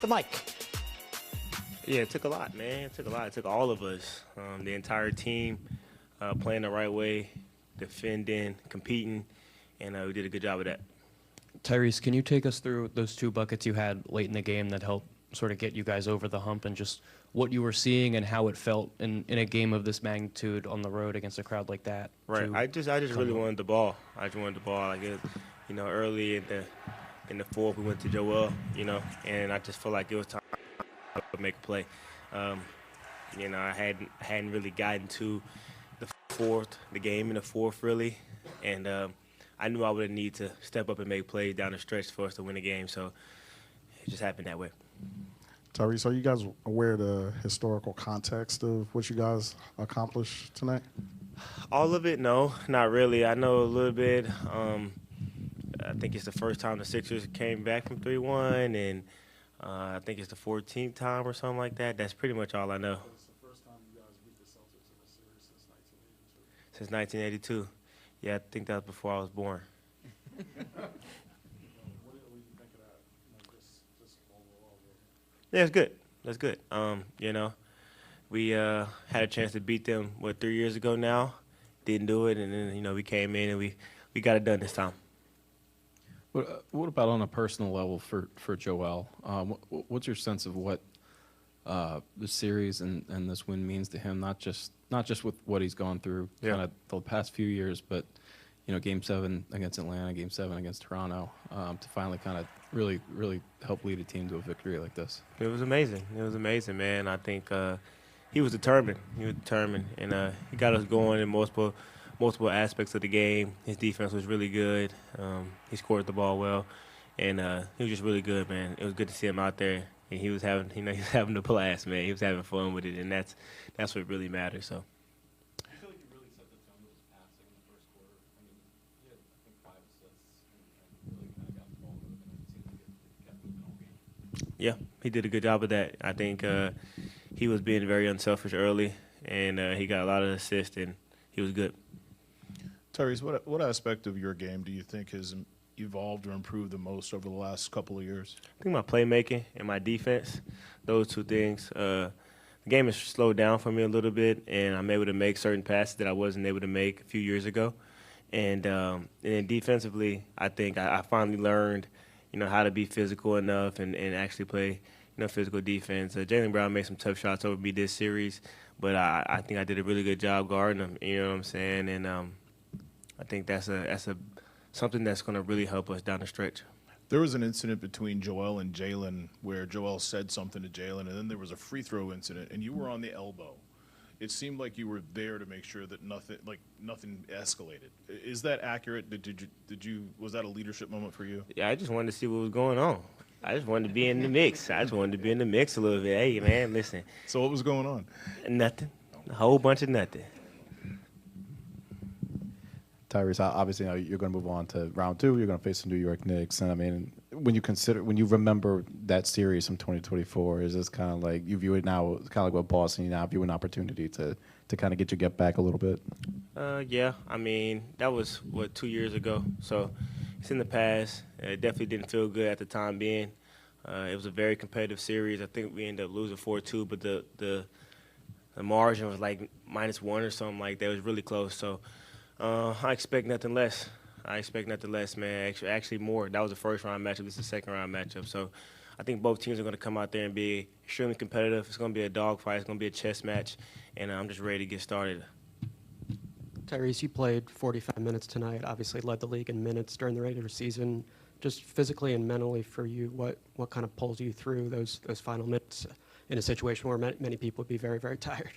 the mic. Yeah, it took a lot, man. It took a lot. It took all of us, the entire team, playing the right way, defending, competing, and we did a good job of that. Tyrese, can you take us through those two buckets you had late in the game that helped sort of get you guys over the hump, and just what you were seeing and how it felt in a game of this magnitude on the road against a crowd like that? Right. I just really wanted the ball. I just wanted the ball. Like it, early in the fourth, we went to Joel, and I just felt like it was time to make a play. I hadn't really gotten to the game in the fourth really, and I knew I would need to step up and make plays down the stretch for us to win the game. So it just happened that way. Tyrese, are you guys aware of the historical context of what you guys accomplished tonight? All of it, no, not really. I know a little bit. I think it's the first time the Sixers came back from 3-1, and I think it's the 14th time or something like that. That's pretty much all I know. It's the first time you guys beat the Celtics in a series since 1982. Since 1982. Yeah, I think that was before I was born. What do you think of that? Just overall. Yeah, it's good. That's good. We had a chance to beat them, 3 years ago now. Didn't do it, and then, we came in and we got it done this time. What about on a personal level for Joel? What's your sense of what the series and this win means to him? Not just with what he's gone through kind of the past few years, but Game 7 against Atlanta, Game 7 against Toronto, to finally kind of really help lead a team to a victory like this. It was amazing. It was amazing, man. I think he was determined. And he got us going in multiple aspects of the game. His defense was really good. He scored the ball well, and he was just really good, man. It was good to see him out there, and he was having, he was having a blast, man. He was having fun with it, and that's what really matters. So. I feel like you really set the tone with his passing in the first quarter. I mean, he had, I think, 5 assists and really kind of got the ball moving, and it seemed like it kept moving all game. Yeah, he did a good job of that. I think he was being very unselfish early, and he got a lot of assists, and he was good. Tyrese, what aspect of your game do you think has evolved or improved the most over the last couple of years? I think my playmaking and my defense, those two things. The game has slowed down for me a little bit, and I'm able to make certain passes that I wasn't able to make a few years ago. And then defensively, I think I finally learned, how to be physical enough and actually play, physical defense. Jaylen Brown made some tough shots over me this series, but I think I did a really good job guarding him. You know what I'm saying? And I think that's something that's going to really help us down the stretch. There was an incident between Joel and Jaylen where Joel said something to Jaylen, and then there was a free throw incident, and you were on the elbow. It seemed like you were there to make sure that nothing escalated. Is that accurate? Was that a leadership moment for you? Yeah, I just wanted to see what was going on. I just wanted to be in the mix. I just wanted to be in the mix a little bit. Hey, man, listen. So what was going on? Nothing. A whole bunch of nothing. Tyrese, obviously, you're going to move on to round 2. You're going to face the New York Knicks, and I mean, when you remember that series from 2024, is this kind of like you view it now, kind of like what Boston, you now view an opportunity to kind of get back a little bit? Yeah, I mean, that was 2 years ago, so it's in the past. It definitely didn't feel good at the time being. It was a very competitive series. I think we ended up losing 4-2, but the margin was like -1 or something like that. It was really close. So. I expect nothing less. Man. Actually more. That was the first round matchup. This is the second round matchup. So I think both teams are going to come out there and be extremely competitive. It's going to be a dogfight. It's going to be a chess match, and I'm just ready to get started. Tyrese, you played 45 minutes tonight. Obviously led the league in minutes during the regular season. Just physically and mentally for you, what kind of pulls you through those final minutes in a situation where many people would be very, very tired?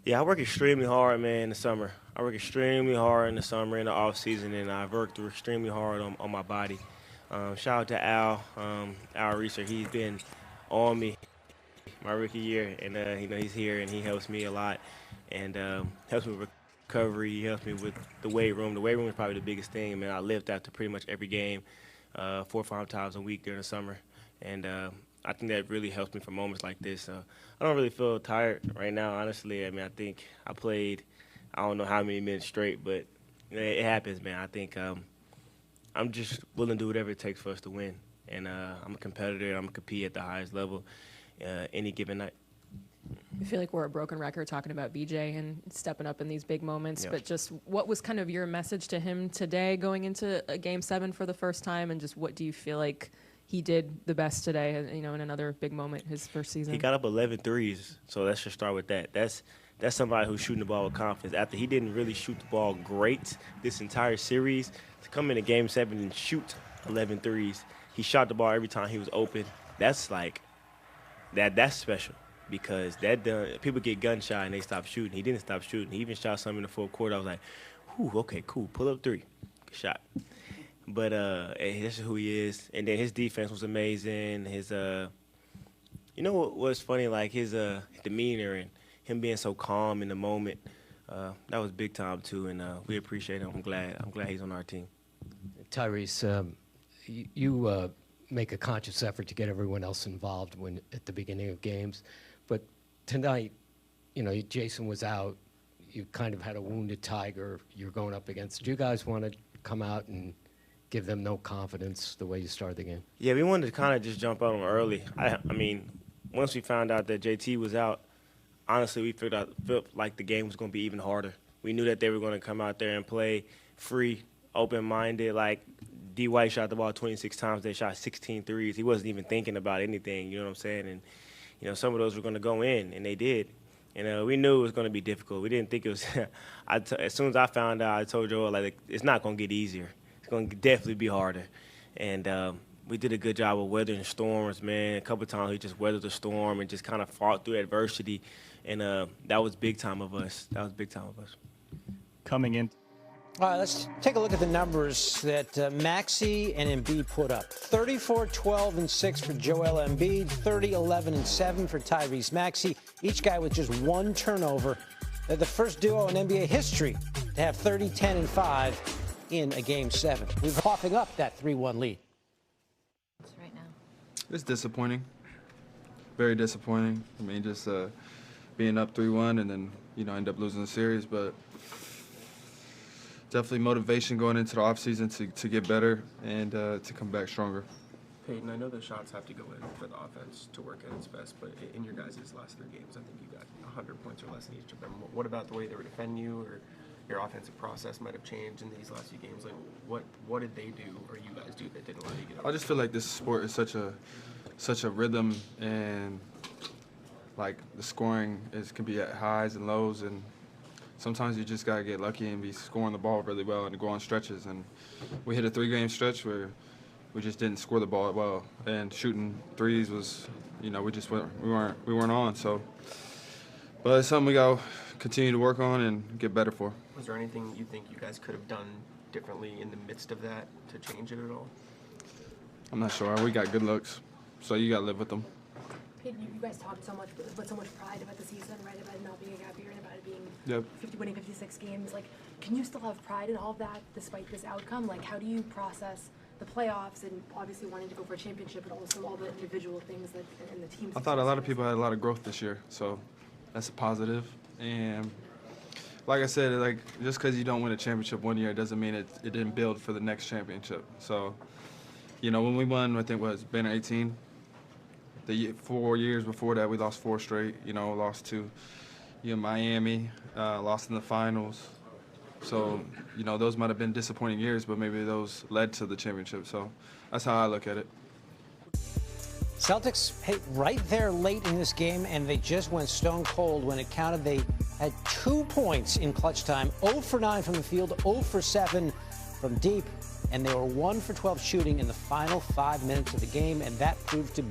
Yeah, I work extremely hard, man, in the summer. I work extremely hard in the summer, in the off season, and I've worked extremely hard on my body. Shout out to Al Reeser. He's been on me my rookie year, and he's here and he helps me a lot, and helps me with recovery. He helps me with the weight room. The weight room is probably the biggest thing. I mean, I lift after pretty much every game, 4 or 5 times a week during the summer, and I think that really helps me for moments like this. I don't really feel tired right now, honestly. I mean, I think I played I don't know how many minutes straight, but it happens, man. I think I'm just willing to do whatever it takes for us to win. And I'm a competitor. I'm going to compete at the highest level any given night. I feel like we're a broken record talking about BJ and stepping up in these big moments, Yep. but just what was kind of your message to him today going into a Game 7 for the first time, and just what do you feel like he did the best today, in another big moment, his first season? He got up 11 threes, so let's just start with that. That's somebody who's shooting the ball with confidence. After he didn't really shoot the ball great this entire series, to come into Game 7 and shoot 11 threes, he shot the ball every time he was open. That's like that's special. Because people get gun shy and they stop shooting. He didn't stop shooting. He even shot some in the fourth quarter. I was like, "Ooh, okay, cool. Pull up 3, good shot." But that's who he is. And then his defense was amazing. His, what's funny, like his demeanor and him being so calm in the moment. That was big time too, and we appreciate him. I'm glad he's on our team. Tyrese, you make a conscious effort to get everyone else involved at the beginning of games. But tonight, Jayson was out. You kind of had a wounded tiger you're going up against. Do you guys want to come out and give them no confidence the way you started the game? Yeah, we wanted to kind of just jump on them early. I mean, once we found out that JT was out, honestly, we felt like the game was going to be even harder. We knew that they were going to come out there and play free, open-minded. Like, D. White shot the ball 26 times. They shot 16 threes. He wasn't even thinking about anything, you know what I'm saying? And some of those were going to go in, and they did. And we knew it was going to be difficult. We didn't think it was as soon as I found out, I told Joel, like, it's not going to get easier. It's going to definitely be harder. And we did a good job of weathering storms, man. A couple of times we just weathered the storm and just kind of fought through adversity. And that was big time of us. Coming in. All right, let's take a look at the numbers that Maxey and Embiid put up. 34, 12, and 6 for Joel Embiid, 30, 11, and 7 for Tyrese Maxey, each guy with just 1 turnover. They're the first duo in NBA history to have 30, 10, and 5 in a Game 7. We're coughing up that 3-1 lead. Right now. It's disappointing. Very disappointing. I mean, just being up 3-1 and then, end up losing the series, but definitely motivation going into the offseason to get better and to come back stronger. Peyton, I know the shots have to go in for the offense to work at its best, but in your guys' last 3 games, I think you got 100 points or less in each of them. What about the way they were defending you, or your offensive process might have changed in these last few games? Like, what did they do or you guys do that didn't allow you to get I just feel like this sport is such a rhythm, and like the scoring can be at highs and lows, and sometimes you just gotta get lucky and be scoring the ball really well and go on stretches. And we hit a 3-game stretch where we just didn't score the ball well, and shooting threes was, we weren't on. So, but it's something we gotta continue to work on and get better for. Was there anything you think you guys could have done differently in the midst of that to change it at all? I'm not sure. We got good looks, so you gotta live with them. Peyton, you guys talked so much with so much pride about the season, right? About it not being a gap year and about it being winning 56 games. Like, can you still have pride in all of that despite this outcome? Like, how do you process the playoffs and obviously wanting to go for a championship, but also all the individual things that and the teams? I thought a lot of people had a lot of growth this year, so that's a positive. And like I said, like, just because you don't win a championship one year doesn't mean it didn't build for the next championship. So, when we won, I think was banner 18. The 4 years before that, we lost 4 straight. Lost to Miami, lost in the finals. So, those might have been disappointing years, but maybe those led to the championship. So that's how I look at it. Celtics right there late in this game, and they just went stone cold when it counted. They had 2 points in clutch time, 0 for 9 from the field, 0 for 7 from deep, and they were 1 for 12 shooting in the final 5 minutes of the game, and that proved to be